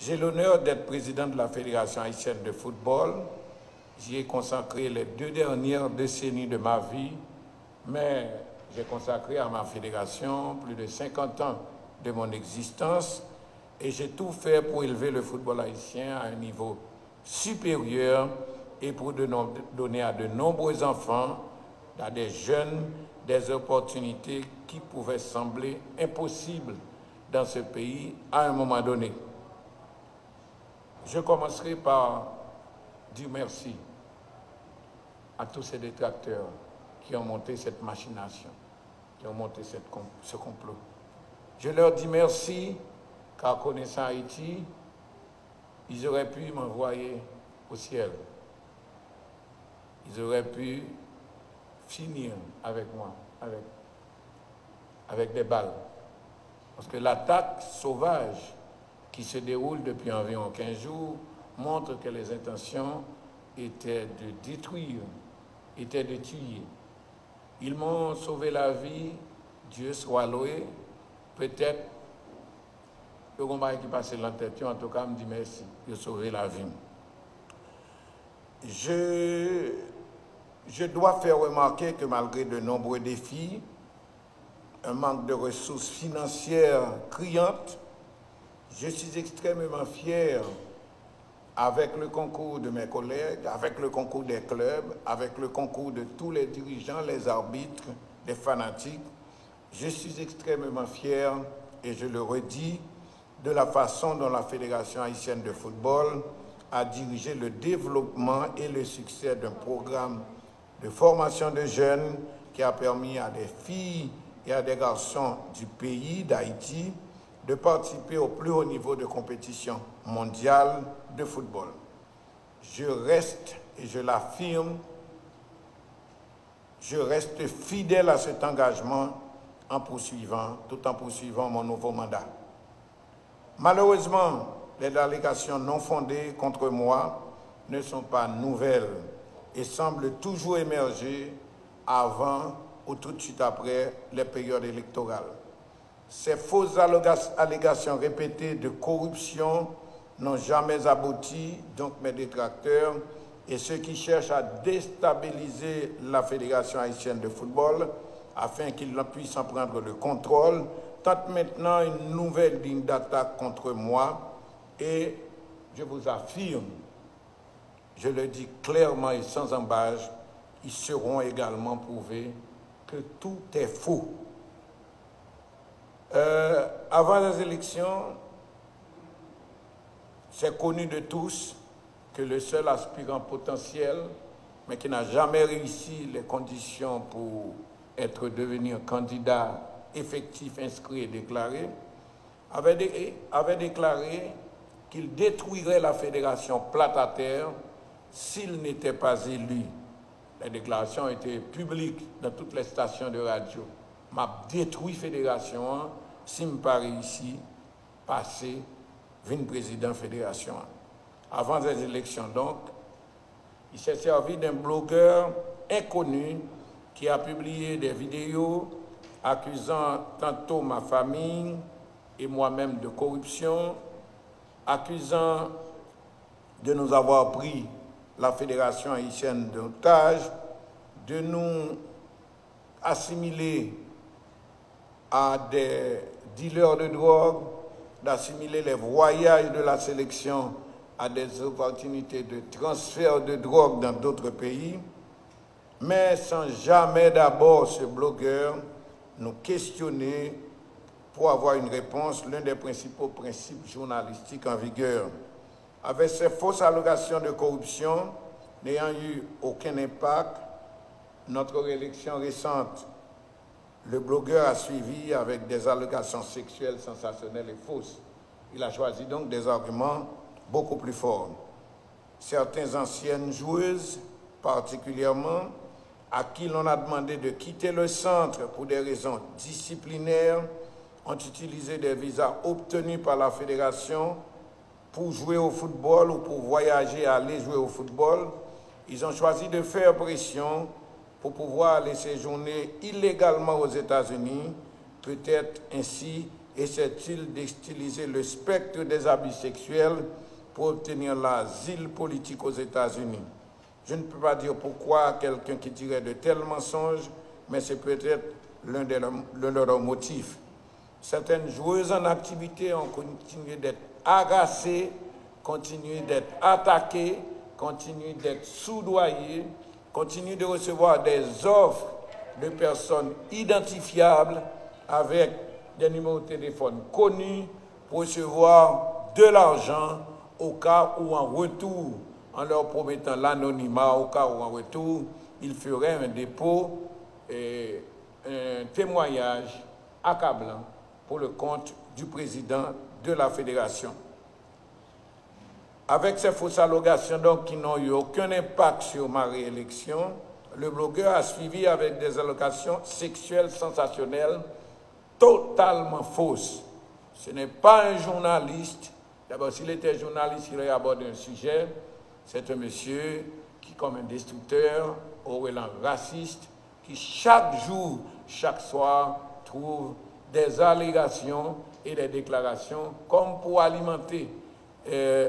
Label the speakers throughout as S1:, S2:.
S1: J'ai l'honneur d'être président de la Fédération haïtienne de football. J'y ai consacré les 2 dernières décennies de ma vie, mais j'ai consacré à ma fédération plus de 50 ans de mon existence et j'ai tout fait pour élever le football haïtien à un niveau supérieur et pour donner à de nombreux enfants, à des jeunes, des opportunités qui pouvaient sembler impossibles dans ce pays à un moment donné. Je commencerai par dire merci à tous ces détracteurs qui ont monté cette machination, qui ont monté ce complot. Je leur dis merci, car connaissant Haïti, ils auraient pu m'envoyer au ciel. Ils auraient pu finir avec moi, avec des balles. Parce que l'attaque sauvage qui se déroule depuis environ 15 jours montre que les intentions étaient de détruire, étaient de tuer. Ils m'ont sauvé la vie, Dieu soit loué. Peut-être que le qui passe l'entête, en tout cas, me dit merci, de sauver la vie. Je dois faire remarquer que malgré de nombreux défis, un manque de ressources financières criantes, je suis extrêmement fier, avec le concours de mes collègues, avec le concours des clubs, avec le concours de tous les dirigeants, les arbitres, les fanatiques, je suis extrêmement fier, et je le redis, de la façon dont la Fédération haïtienne de football a dirigé le développement et le succès d'un programme de formation de jeunes qui a permis à des filles et à des garçons du pays, d'Haïti, de participer au plus haut niveau de compétition mondiale de football. Je reste, et je l'affirme, je reste fidèle à cet engagement tout en poursuivant mon nouveau mandat. Malheureusement, les allégations non fondées contre moi ne sont pas nouvelles et semblent toujours émerger avant ou tout de suite après les périodes électorales. Ces fausses allégations répétées de corruption n'ont jamais abouti, donc mes détracteurs et ceux qui cherchent à déstabiliser la Fédération haïtienne de football afin qu'ils puissent en prendre le contrôle, tentent maintenant une nouvelle ligne d'attaque contre moi et je vous affirme, je le dis clairement et sans embâche, ils seront également prouvés que tout est faux. Avant les élections, c'est connu de tous que le seul aspirant potentiel, mais qui n'a jamais réussi les conditions pour être devenu un candidat effectif, inscrit et déclaré, avait déclaré qu'il détruirait la fédération plate à terre s'il n'était pas élu. Les déclarations étaient publiques dans toutes les stations de radio. M'a détruit la fédération si je n'ai pas réussi à passer président de la fédération. Avant les élections, donc, il s'est servi d'un blogueur inconnu qui a publié des vidéos accusant tantôt ma famille et moi-même de corruption, accusant de nous avoir pris la Fédération haïtienne d'otages, de nous assimiler à des dealers de drogue, d'assimiler les voyages de la sélection à des opportunités de transfert de drogue dans d'autres pays, mais sans jamais d'abord ce blogueur nous questionner pour avoir une réponse, l'un des principaux principes journalistiques en vigueur. Avec ces fausses allégations de corruption n'ayant eu aucun impact, notre élection récente, le blogueur a suivi avec des allégations sexuelles sensationnelles et fausses. Il a choisi donc des arguments beaucoup plus forts. Certaines anciennes joueuses, particulièrement, à qui l'on a demandé de quitter le centre pour des raisons disciplinaires, ont utilisé des visas obtenus par la fédération pour jouer au football ou pour voyager et aller jouer au football. Ils ont choisi de faire pression pour pouvoir aller séjourner illégalement aux États-Unis, peut-être ainsi essaie-t-il d'utiliser le spectre des abus sexuels pour obtenir l'asile politique aux États-Unis? Je ne peux pas dire pourquoi quelqu'un qui dirait de tels mensonges, mais c'est peut-être l'un de leurs motifs. Certaines joueuses en activité ont continué d'être agacées, continuent d'être attaquées, continuent d'être soudoyées, continuent de recevoir des offres de personnes identifiables avec des numéros de téléphone connus pour recevoir de l'argent au cas où en retour, en leur promettant l'anonymat, au cas où en retour, ils feraient un dépôt et un témoignage accablant pour le compte du président de la fédération. Avec ces fausses allégations donc, qui n'ont eu aucun impact sur ma réélection, le blogueur a suivi avec des allégations sexuelles sensationnelles totalement fausses. Ce n'est pas un journaliste. D'abord, s'il était journaliste, il aurait abordé un sujet. C'est un monsieur qui, comme un destructeur, aurait l'air raciste, qui chaque jour, chaque soir, trouve des allégations et des déclarations comme pour alimenter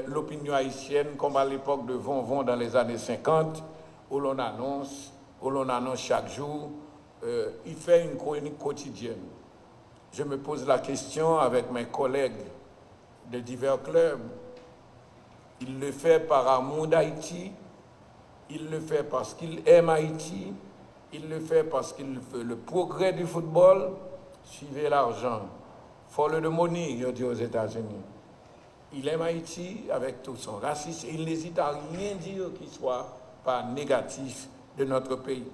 S1: l'opinion haïtienne, comme à l'époque de Von dans les années 50, où l'on annonce chaque jour, il fait une chronique quotidienne. Je me pose la question avec mes collègues de divers clubs. Il le fait par amour d'Haïti, il le fait parce qu'il aime Haïti, il le fait parce qu'il veut le progrès du football. Suivez l'argent. Follow the money, il dit aux États-Unis. Il aime Haïti avec tout son racisme et il n'hésite à rien dire qui soit pas négatif de notre pays.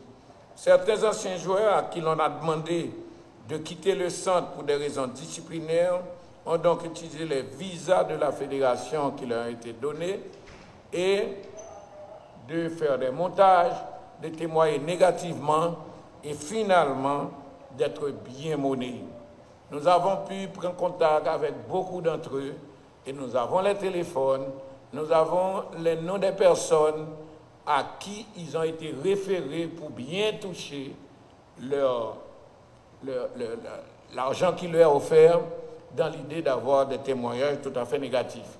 S1: Certains anciens joueurs à qui l'on a demandé de quitter le centre pour des raisons disciplinaires ont donc utilisé les visas de la fédération qui leur ont été donnés et de faire des montages, de témoigner négativement et finalement d'être bien monnayés. Nous avons pu prendre contact avec beaucoup d'entre eux et nous avons les téléphones, nous avons les noms des personnes à qui ils ont été référés pour bien toucher l'argent qui leur est offert dans l'idée d'avoir des témoignages tout à fait négatifs.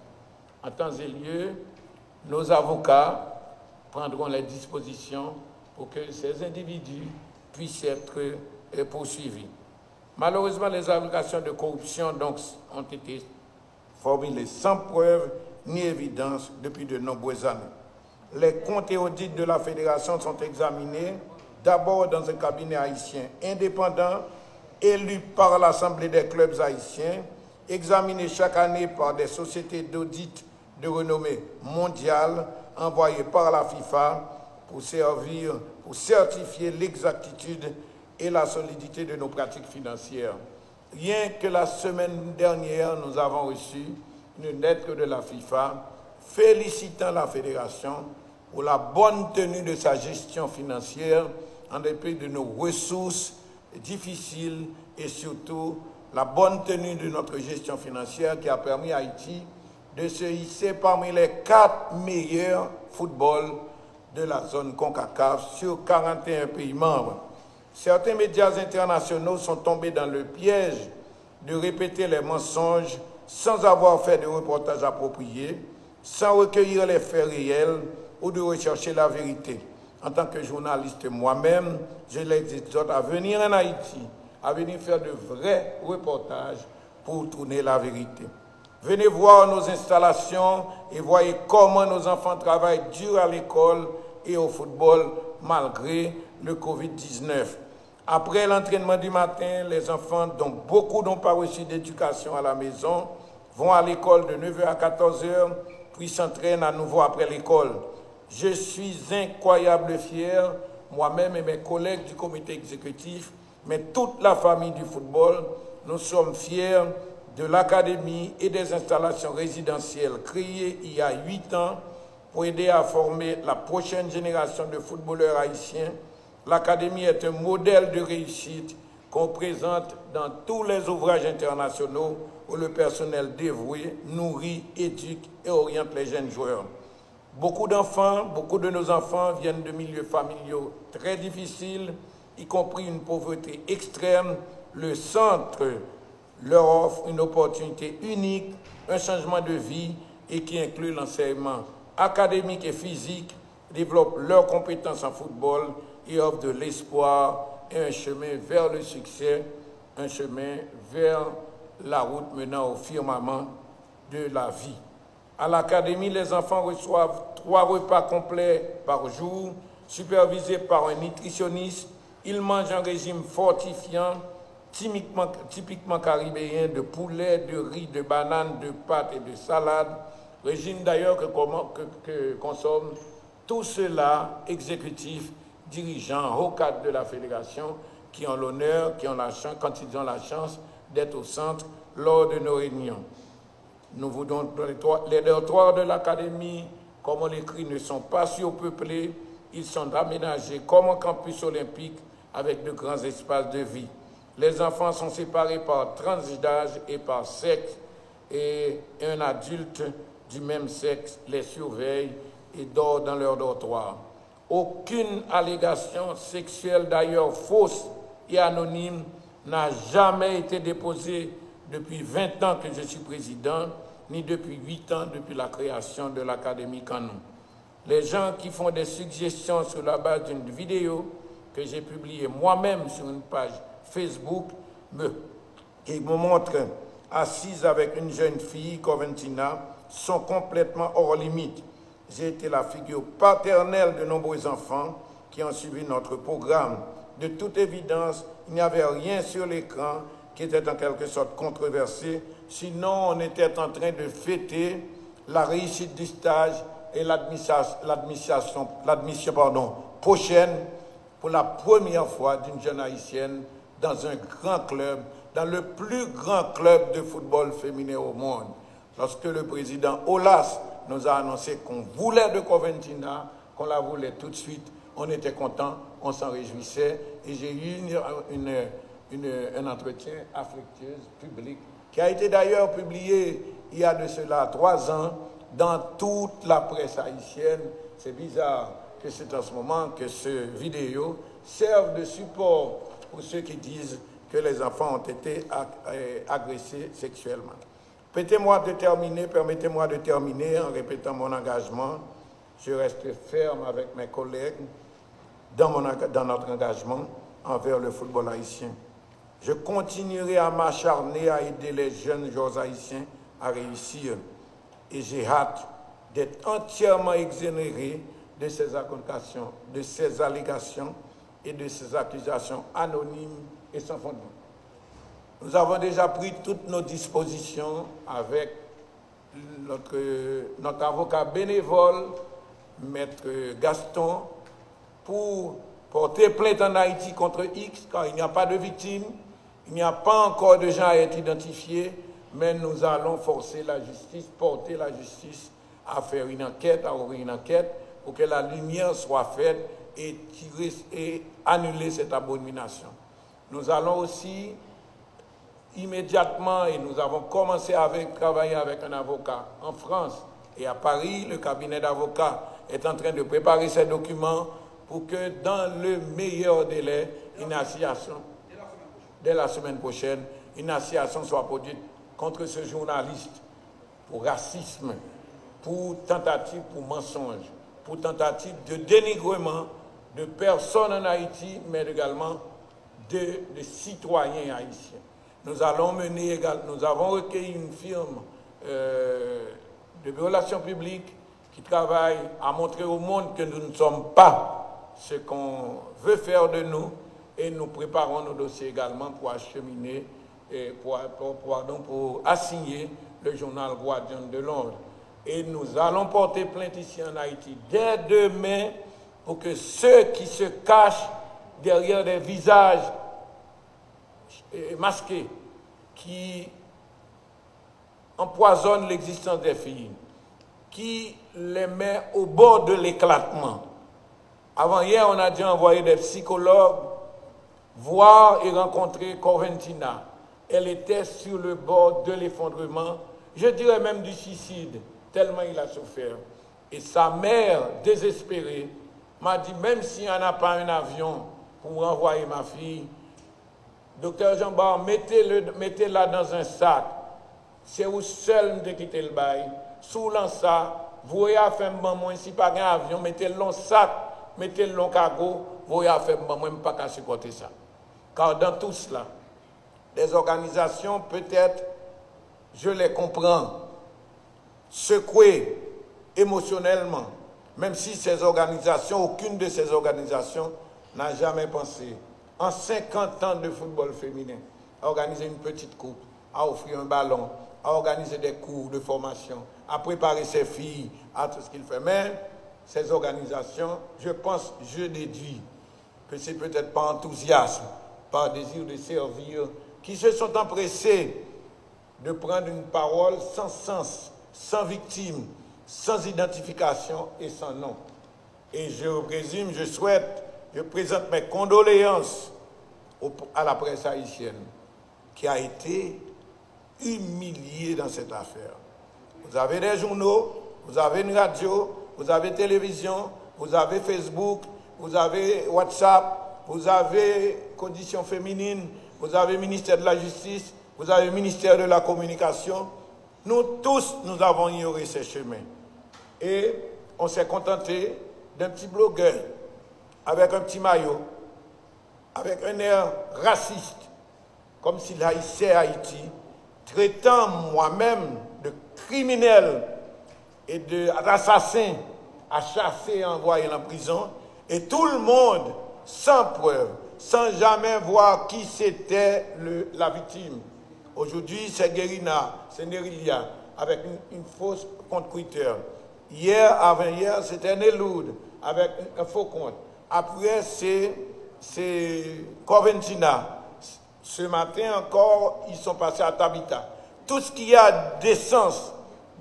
S1: En temps et lieu, nos avocats prendront les dispositions pour que ces individus puissent être poursuivis. Malheureusement, les allégations de corruption donc, ont été formulées sans preuve ni évidence depuis de nombreuses années. Les comptes et audits de la fédération sont examinés d'abord dans un cabinet haïtien indépendant élu par l'Assemblée des clubs haïtiens, examiné chaque année par des sociétés d'audit de renommée mondiale envoyées par la FIFA pour certifier l'exactitude et la solidité de nos pratiques financières. Rien que la semaine dernière, nous avons reçu une lettre de la FIFA félicitant la fédération pour la bonne tenue de sa gestion financière en dépit de nos ressources difficiles et surtout la bonne tenue de notre gestion financière qui a permis à Haïti de se hisser parmi les 4 meilleurs footballs de la zone CONCACAF sur 41 pays membres. Certains médias internationaux sont tombés dans le piège de répéter les mensonges sans avoir fait de reportages appropriés, sans recueillir les faits réels ou de rechercher la vérité. En tant que journaliste moi-même, je les exhorte à venir en Haïti, à venir faire de vrais reportages pour tourner la vérité. Venez voir nos installations et voyez comment nos enfants travaillent dur à l'école et au football malgré le Covid-19. Après l'entraînement du matin, les enfants, dont beaucoup n'ont pas reçu d'éducation à la maison, vont à l'école de 9h à 14h, puis s'entraînent à nouveau après l'école. Je suis incroyablement fier, moi-même et mes collègues du comité exécutif, mais toute la famille du football, nous sommes fiers de l'académie et des installations résidentielles créées il y a 8 ans pour aider à former la prochaine génération de footballeurs haïtiens. L'académie est un modèle de réussite qu'on présente dans tous les ouvrages internationaux où le personnel dévoué nourrit, éduque et oriente les jeunes joueurs. Beaucoup d'enfants, beaucoup de nos enfants viennent de milieux familiaux très difficiles, y compris une pauvreté extrême. Le centre leur offre une opportunité unique, un changement de vie et qui inclut l'enseignement académique et physique, développe leurs compétences en football et offre de l'espoir et un chemin vers le succès, un chemin vers la route menant au firmament de la vie. À l'académie, les enfants reçoivent 3 repas complets par jour, supervisés par un nutritionniste. Ils mangent un régime fortifiant, typiquement caribéen, de poulet, de riz, de bananes, de pâtes et de salade. Régime d'ailleurs que consomment tous ceux-là, exécutifs, dirigeants, hauts cadres de la fédération, qui ont l'honneur, quand ils ont la chance d'être au centre lors de nos réunions. Nous voulons les dortoirs de l'académie, comme on l'écrit, ne sont pas surpeuplés, ils sont aménagés comme un campus olympique avec de grands espaces de vie. Les enfants sont séparés par tranche d'âge et par sexe, et un adulte du même sexe les surveille et dort dans leur dortoir. Aucune allégation sexuelle, d'ailleurs fausse et anonyme, n'a jamais été déposée depuis 20 ans que je suis président, ni depuis 8 ans depuis la création de l'Académie Canon. Les gens qui font des suggestions sur la base d'une vidéo que j'ai publiée moi-même sur une page Facebook me montrent assise avec une jeune fille, Coventina, sont complètement hors limite. J'ai été la figure paternelle de nombreux enfants qui ont suivi notre programme. De toute évidence, il n'y avait rien sur l'écran qui était en quelque sorte controversé, sinon on était en train de fêter la réussite du stage et l'admission prochaine pour la première fois d'une jeune haïtienne dans un grand club, dans le plus grand club de football féminin au monde. Lorsque le président Olas nous a annoncé qu'on voulait de Coventina, qu'on la voulait tout de suite, on était content, on s'en réjouissait, et j'ai eu un entretien affectueux, public, qui a été d'ailleurs publié il y a de cela 3 ans dans toute la presse haïtienne. C'est bizarre que c'est en ce moment que ce vidéo serve de support pour ceux qui disent que les enfants ont été agressés sexuellement. Permettez-moi de terminer en répétant mon engagement. Je reste ferme avec mes collègues dans notre engagement envers le football haïtien. Je continuerai à m'acharner à aider les jeunes joueurs haïtiens à réussir. Et j'ai hâte d'être entièrement exonéré de ces allégations et de ces accusations anonymes et sans fondement. Nous avons déjà pris toutes nos dispositions avec notre avocat bénévole, Maître Gaston, pour porter plainte en Haïti contre X, car il n'y a pas de victimes, il n'y a pas encore de gens à être identifiés, mais nous allons forcer la justice, porter la justice à faire une enquête, à ouvrir une enquête, pour que la lumière soit faite et annuler cette abomination. Nous allons aussi immédiatement, et nous avons commencé à travailler avec un avocat en France et à Paris, le cabinet d'avocats est en train de préparer ces documents pour que dans le meilleur délai, dès la semaine prochaine, une assignation soit produite contre ce journaliste pour racisme, pour tentative pour mensonge, pour tentative de dénigrement de personnes en Haïti, mais également de citoyens haïtiens. Nous avons recueilli une firme de relations publiques qui travaille à montrer au monde que nous ne sommes pas ce qu'on veut faire de nous, et nous préparons nos dossiers également pour acheminer et pour assigner le journal Guardian de Londres. Et nous allons porter plainte ici en Haïti dès demain pour que ceux qui se cachent derrière des visages masqués, qui empoisonnent l'existence des filles, qui les met au bord de l'éclatement. Avant-hier, on a dû envoyer des psychologues voir et rencontrer Coventina. Elle était sur le bord de l'effondrement, je dirais même du suicide, tellement il a souffert. Et sa mère, désespérée, m'a dit, même s'il n'y en a pas un avion pour renvoyer ma fille, Docteur Jean-Bar, mettez-la dans un sac. C'est où seul de quitter le bail. Sous ça, vous voyez faire moi si pas un avion, mettez-le dans le sac, mettez-le dans le cargo, vous voyez faire moi pas qu'à supporter ça. Car dans tout cela, les organisations, peut-être, je les comprends, secouées émotionnellement, même si ces organisations, aucune de ces organisations n'a jamais pensé, en 50 ans de football féminin, à organiser une petite coupe, à offrir un ballon, à organiser des cours de formation, à préparer ses filles à tout ce qu'il fait. Mais ces organisations, je pense, je déduis que c'est peut-être par enthousiasme, par désir de servir, qui se sont empressés de prendre une parole sans sens, sans victime, sans identification et sans nom. Et je présume, je présente mes condoléances à la presse haïtienne, qui a été humiliée dans cette affaire. Vous avez des journaux, vous avez une radio, vous avez télévision, vous avez Facebook, vous avez WhatsApp, vous avez Conditions féminines, vous avez ministère de la Justice, vous avez ministère de la Communication. Nous tous, nous avons ignoré ces chemins. Et on s'est contenté d'un petit blogueur avec un petit maillot, avec un air raciste, comme s'il haïssait Haïti, traitant moi-même de criminel et d'assassins à chasser et envoyer en prison, et tout le monde, sans preuve, sans jamais voir qui c'était la victime. Aujourd'hui, c'est Guérina, c'est Nerilia, avec une fausse compte Twitter. Hier, avant-hier, c'était Neloud, avec un faux compte. Après, c'est Coventina. Ce matin encore, ils sont passés à Tabita. Tout ce qui a d'essence,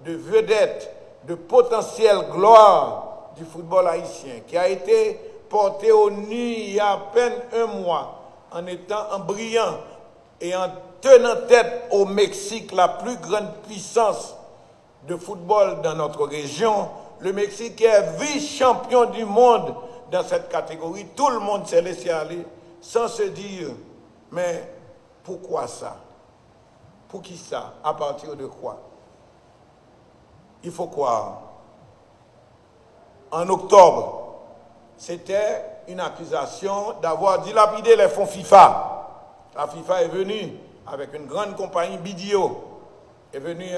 S1: de vedette, de potentielle gloire du football haïtien, qui a été porté au nu il y a à peine un mois, en brillant et en tenant tête au Mexique, la plus grande puissance de football dans notre région. Le Mexique est vice-champion du monde dans cette catégorie. Tout le monde s'est laissé aller sans se dire, mais pourquoi ça? Pour qui ça? À partir de quoi? Il faut croire. En octobre, c'était une accusation d'avoir dilapidé les fonds FIFA. La FIFA est venue avec une grande compagnie, Bidio, est venue,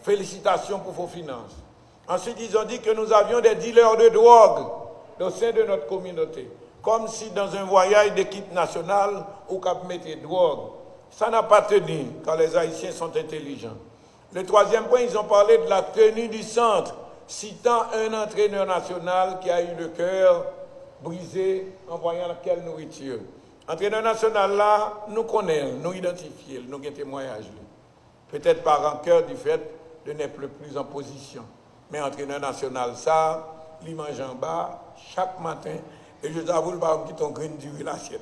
S1: félicitations pour vos finances. Ensuite, ils ont dit que nous avions des dealers de drogue au sein de notre communauté. Comme si dans un voyage d'équipe nationale, au Cap mettait drogue. Ça n'a pas tenu quand les Haïtiens sont intelligents. Le troisième point, ils ont parlé de la tenue du centre, citant un entraîneur national qui a eu le cœur brisé en voyant quelle nourriture. Entraîneur national là, nous connaissons, nous identifions, nous avons témoignage. Peut-être par rancœur du fait de n'être plus en position. Mais entraîneur national, ça, il mange en bas chaque matin. Et je t'avoue, le baron qui t'ont green du l'assiette.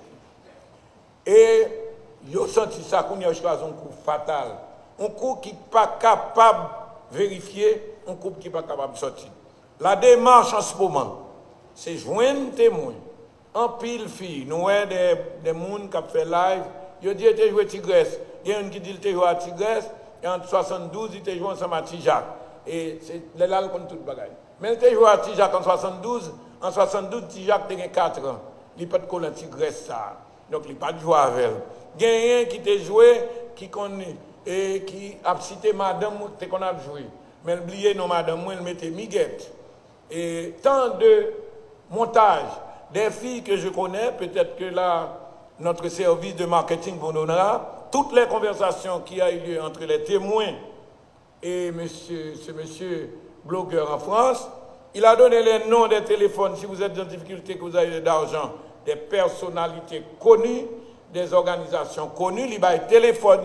S1: Et ils ont senti ça qu'on a choisi un coup fatal. Un coup qui n'est pas capable de vérifier, un coup qui n'est pas capable de sortir. La démarche en ce moment, c'est joindre témoin. En pile fille, nous avons des gens qui ont fait live, ils ont dit qu'ils ont joué Tigresse. Il y a un qui dit qu'ils ont joué à Tigresse, et en 72, ils ont joué ensemble à Tijac. Et c'est là qu'on tout le bagaille. Mais ils ont joué à Tijac en 72, Tijac a 4 ans. Il n'a pas de coller Tigresse ça. Donc il n'a pas de jouer avec elle. Il y a un qui a joué, qui connaît, et qui a cité madame qu'on a joué. Mais il oublié non madame, il mettait Miguette. Et tant de montages, des filles que je connais, peut-être que là, notre service de marketing vous donnera, toutes les conversations qui a eu lieu entre les témoins et ce monsieur blogueur en France, il a donné les noms des téléphones, si vous êtes en difficulté, que vous avez d'argent, des personnalités connues, des organisations connues, il va téléphone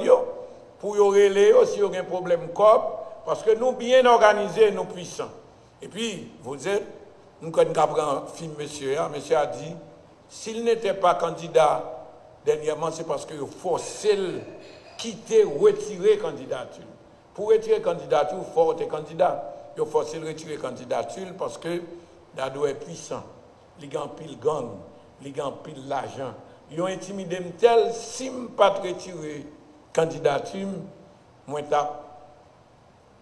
S1: pour y relayer si il y a un problème COP, parce que nous bien organisés, nous puissants. Et puis, vous êtes, nous quand nous avons un film, monsieur a dit, s'il n'était pas candidat, dernièrement, c'est parce qu'il faut forcer quitter, retirer candidature. Pour retirer candidature, il faut être candidat. Il faut forcer retirer candidature parce que Dado est puissant. Il a pile gang, il a pile l'argent, ils ont intimidé tel, si je ne pas retirer candidature, moi, je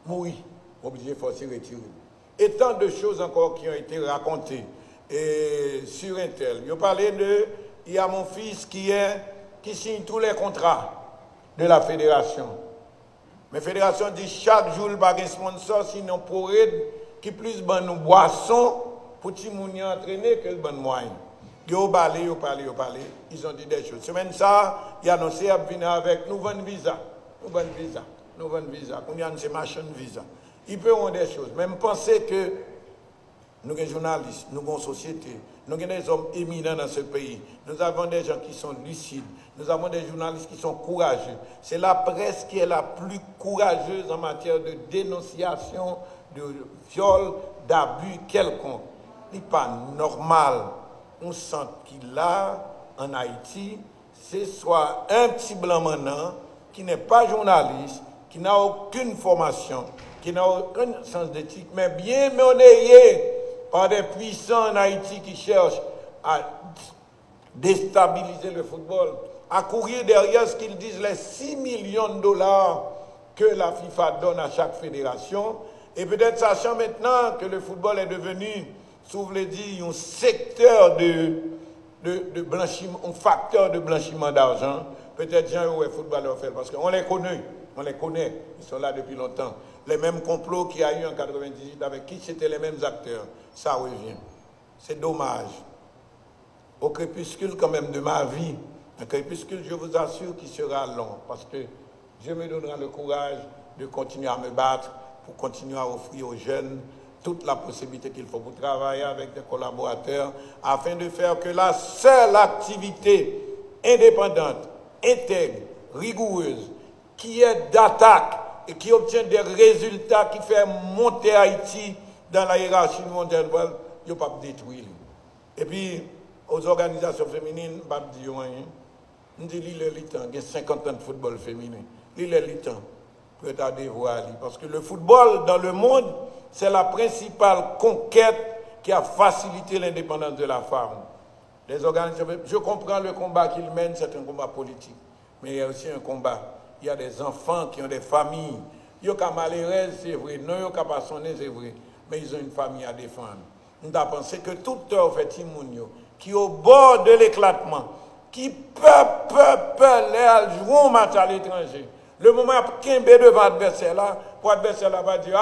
S1: mourir, obligé de forcer retirer. Et tant de choses encore qui ont été racontées sur Intel. Il y a mon fils qui signe tous les contrats de la fédération. Mais la fédération dit chaque jour, il n'y a pas de sponsor, sinon pour aider, qui plus bonne nous boisson pour que les gens entraîner que le bon moyen. Ils ont parlé, ils ont dit des choses. Semaine ça, il a annoncé à venir avec nous vendre visa. Nous vendre visa. On y a une machine visa. Ils peuvent avoir des choses. Même penser que nous sommes des journalistes, nous sommes une société, nous sommes des hommes éminents dans ce pays. Nous avons des gens qui sont lucides. Nous avons des journalistes qui sont courageux. C'est la presse qui est la plus courageuse en matière de dénonciation, de viol, d'abus quelconque. Il n'est pas normal. On sent qu'il a en Haïti, c'est soit un petit blanc maintenant qui n'est pas journaliste, qui n'a aucune formation, qui n'a aucun sens d'éthique, mais bien monnayé par des puissants en Haïti qui cherchent à déstabiliser le football, à courir derrière ce qu'ils disent les 6 millions de dollars que la FIFA donne à chaque fédération, et peut-être sachant maintenant que le football est devenu, si vous voulez dire, un secteur de blanchiment, un facteur de blanchiment d'argent, peut-être gens où les footballeurs fait, parce qu'on les connaît, ils sont là depuis longtemps. Les mêmes complots qu'il y a eu en 98 avec qui c'était les mêmes acteurs, ça revient. C'est dommage. Au crépuscule quand même de ma vie, un crépuscule, je vous assure, qui sera long, parce que Dieu me donnera le courage de continuer à me battre, pour continuer à offrir aux jeunes toute la possibilité qu'il faut pour travailler avec des collaborateurs, afin de faire que la seule activité indépendante, intègre, rigoureuse, qui est d'attaque et qui obtient des résultats qui fait monter Haïti dans la hiérarchie mondiale, il ne faut pas détruire. Et puis, aux organisations féminines, je ne vais pas dire rien. Je dis, il y a 50 ans de football féminin. Il y a pour retarder voir. Parce que le football dans le monde, c'est la principale conquête qui a facilité l'indépendance de la femme. Les organisations, je comprends le combat qu'ils mènent, c'est un combat politique. Mais il y a aussi un combat. Il y a des enfants qui ont des familles. Ils ont malheureux, c'est vrai. Non, ils ont pas sonné, c'est vrai. Mais ils ont une famille à défendre. Nous avons pensé que tout heure fait Timounio, qui est au bord de l'éclatement, qui peut jouer un match à l'étranger. Le moment où il y a devant l'adversaire là, pour l'adversaire là va dire,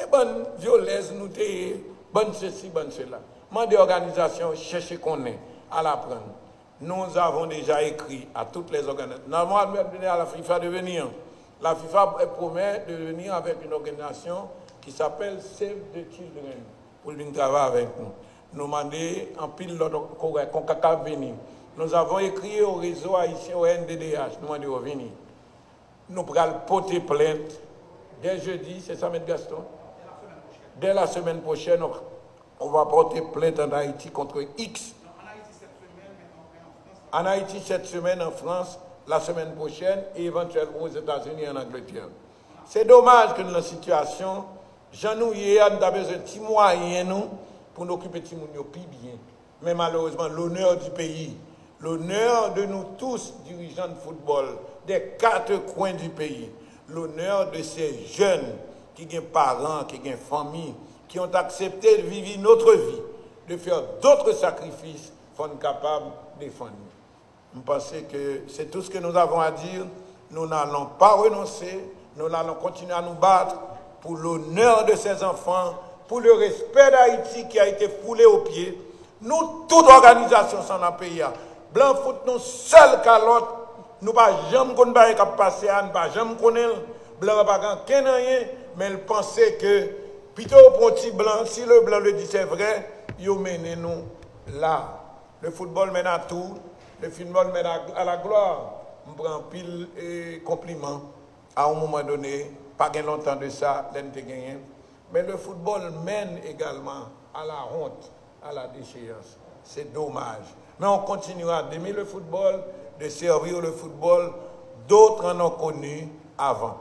S1: et bonne violence, nous t'es, bonne ceci, bonne cela. Moi, des organisations, cherchez qu'on est, à l'apprendre. Nous avons déjà écrit à toutes les organisations. Nous avons demandé à la FIFA de venir. La FIFA promet de venir avec une organisation qui s'appelle Save the Children pour venir travailler avec nous. Nous demandons en pile qu'on venir. Nous avons écrit au réseau haïtien, au NDDH, nous demandons de venir. Nous pourrons porter plainte dès jeudi, c'est ça, M. Gaston? Dès la semaine prochaine, on va porter plainte en Haïti contre X. En Haïti cette semaine, en France, la semaine prochaine, et éventuellement aux États-Unis et en Angleterre. C'est dommage que dans la situation, nous avons besoin de petits moyens pour nous occuper de petits moyens plus bien. Mais malheureusement, l'honneur du pays, l'honneur de nous tous, dirigeants de football, des 4 coins du pays, l'honneur de ces jeunes qui ont parents, qui ont famille, qui ont accepté de vivre notre vie, de faire d'autres sacrifices, pour être capables de défendre. Je pense que c'est tout ce que nous avons à dire. Nous n'allons pas renoncer, nous allons continuer à nous battre pour l'honneur de ces enfants, pour le respect d'Haïti qui a été foulé aux pieds. Nous, toute organisation sans la pays, Blanc Foot, nous seuls qu'à l'autre, nous ne pouvons jamais connaître ce qui passe, nous ne pouvons jamais connaître, Blanc n'a pas rien, mais il pensait que, plutôt pour petit blanc, si le blanc le dit c'est vrai, il mène nous là. Le football mène à tout, le football mène à la gloire. On prend pile et compliments à un moment donné, pas bien longtemps de ça, gagné. Mais le football mène également à la honte, à la déchéance. C'est dommage. Mais on continuera d'aimer le football, de servir le football. D'autres en ont connu avant.